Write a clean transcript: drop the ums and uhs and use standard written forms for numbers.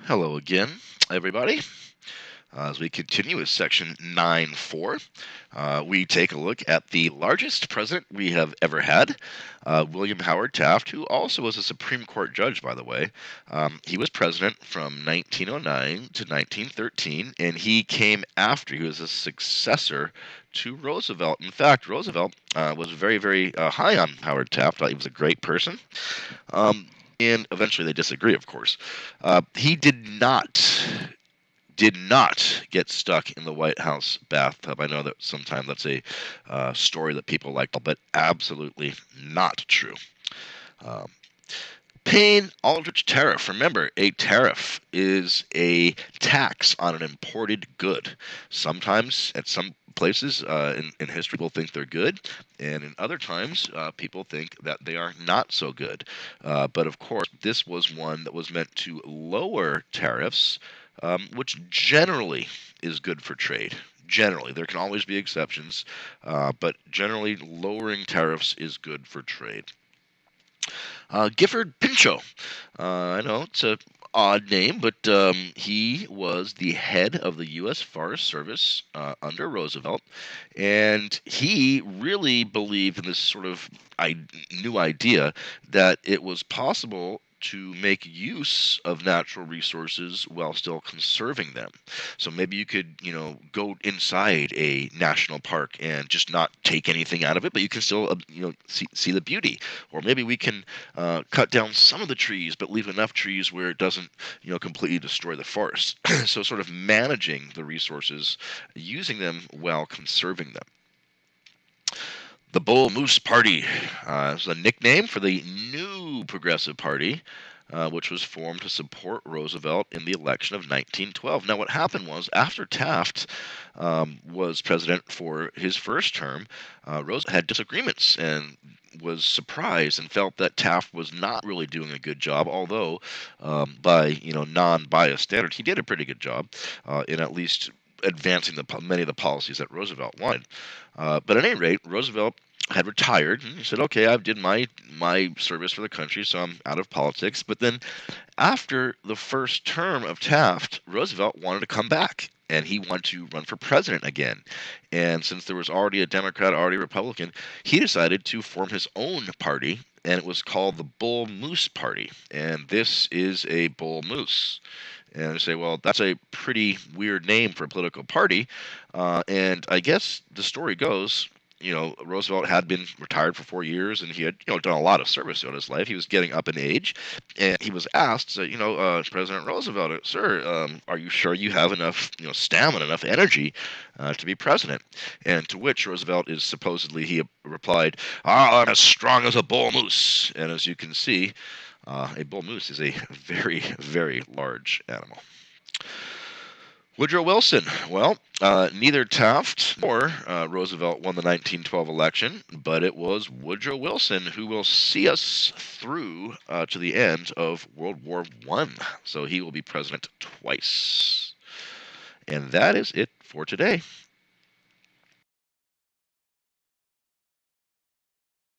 Hello again, everybody. As we continue with section 9.4, we take a look at the largest president we have ever had, William Howard Taft, who also was a Supreme Court judge, by the way. He was president from 1909 to 1913, and he came after, he was a successor to Roosevelt. In fact, Roosevelt was very, very high on Howard Taft. Thought he was a great person. Um, and eventually they disagree, of course. He did not get stuck in the White House bathtub. I know that sometimes that's a story that people like, but absolutely not true. Um, Paying Aldrich tariff. Remember, a tariff is a tax on an imported good. Sometimes, at some places in history, people think they're good, and in other times, people think that they are not so good. But of course, this was one that was meant to lower tariffs, which generally is good for trade. Generally, there can always be exceptions, but generally, lowering tariffs is good for trade. Gifford Pinchot. I know it's a odd name, but he was the head of the U.S. Forest Service under Roosevelt, and he really believed in this sort of new idea that it was possible to make use of natural resources while still conserving them. So maybe you could, go inside a national park and just not take anything out of it, but you can still, see the beauty. Or maybe we can cut down some of the trees, but leave enough trees where it doesn't, completely destroy the forest. So sort of managing the resources, using them while conserving them. The Bull Moose Party is a nickname for the new Progressive Party, which was formed to support Roosevelt in the election of 1912. Now, what happened was after Taft was president for his first term, Roosevelt had disagreements and was surprised and felt that Taft was not really doing a good job, although by non-biased standards, he did a pretty good job in at least advancing many of the policies that Roosevelt wanted. But at any rate, Roosevelt had retired, and he said, "Okay, I've did my service for the country, so I'm out of politics." But then, after the first term of Taft, Roosevelt wanted to come back, and he wanted to run for president again. And since there was already a Democrat, already a Republican, he decided to form his own party, and it was called the Bull Moose Party. And this is a bull moose. And I say, well, that's a pretty weird name for a political party. And I guess the story goes, Roosevelt had been retired for 4 years, and he had, done a lot of service throughout his life. He was getting up in age, and he was asked, so, President Roosevelt, "Sir, are you sure you have enough, stamina, enough energy to be president?" And to which Roosevelt is supposedly he replied, "I'm as strong as a bull moose." And as you can see, a bull moose is a very, very large animal. Woodrow Wilson. Well, neither Taft nor Roosevelt won the 1912 election, but it was Woodrow Wilson who will see us through to the end of World War I. So he will be president twice. And that is it for today.